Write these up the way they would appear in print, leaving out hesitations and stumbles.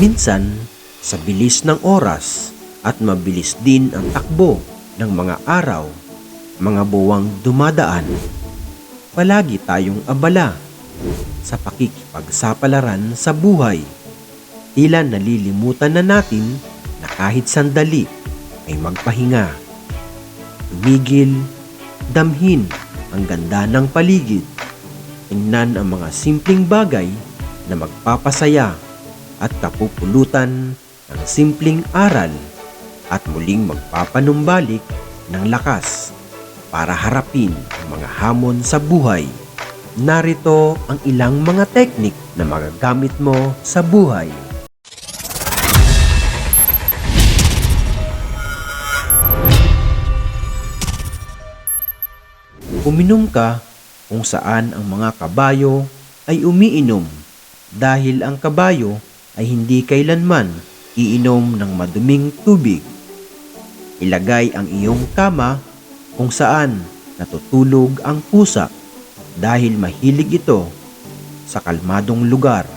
Minsan, sa bilis ng oras at mabilis din ang takbo ng mga araw, mga buwang dumadaan, palagi tayong abala sa pakikipagsapalaran sa buhay. Tila nalilimutan na natin na kahit sandali ay magpahinga. Tumigil, damhin ang ganda ng paligid. Tingnan ang mga simpleng bagay na magpapasaya at kapupulutan ng simpleng aral at muling magpapanumbalik ng lakas para harapin ang mga hamon sa buhay. Narito ang ilang mga teknik na magagamit mo sa buhay. Uminom ka kung saan ang mga kabayo ay umiinom dahil ang kabayo ay hindi kailanman iinom ng maduming tubig. Ilagay ang iyong kama kung saan natutulog ang pusa dahil mahilig ito sa kalmadong lugar.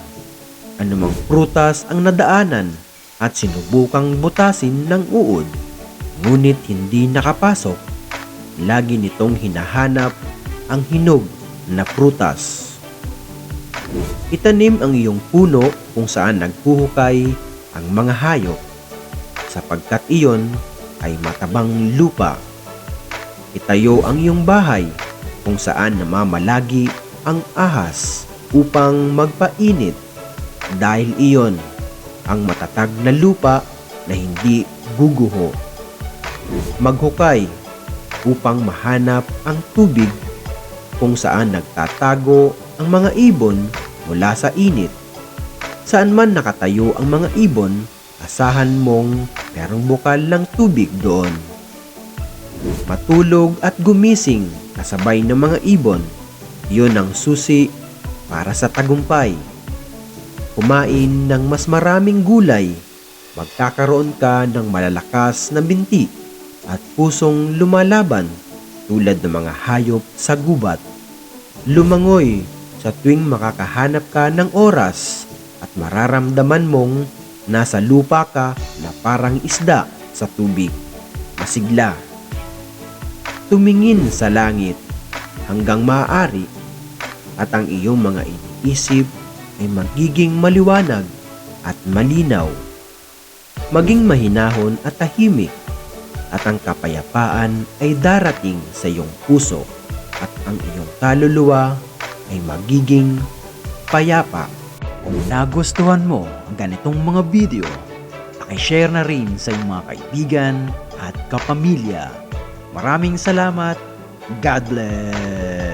Anumang prutas ang nadaanan at sinubukang butasin ng uod, ngunit hindi nakapasok, lagi nitong hinahanap ang hinog na prutas. Itanim ang iyong puno kung saan naghuhukay ang mga hayop, sapagkat iyon ay matabang lupa. Itayo ang iyong bahay kung saan namamalagi ang ahas upang magpainit, dahil iyon ang matatag na lupa na hindi guguho. Maghukay upang mahanap ang tubig kung saan nagtatago ang mga ibon mula sa init. Saan man nakatayo ang mga ibon, asahan mong merong bukal ng tubig doon. Matulog at gumising kasabay ng mga ibon, yun ang susi para sa tagumpay. Kumain ng mas maraming gulay, magkakaroon ka ng malalakas na binti at pusong lumalaban tulad ng mga hayop sa gubat. Lumangoy sa tuwing makakahanap ka ng oras at mararamdaman mong nasa lupa ka na parang isda sa tubig. Masigla. Tumingin sa langit hanggang maaari at ang iyong mga iniisip ay magiging maliwanag at malinaw. Maging mahinahon at tahimik at ang kapayapaan ay darating sa iyong puso at ang iyong kaluluwa ay magiging payapa. Kung nagustuhan mo ang ganitong mga video, pakishare na rin sa iyong mga kaibigan at kapamilya. Maraming salamat. God bless!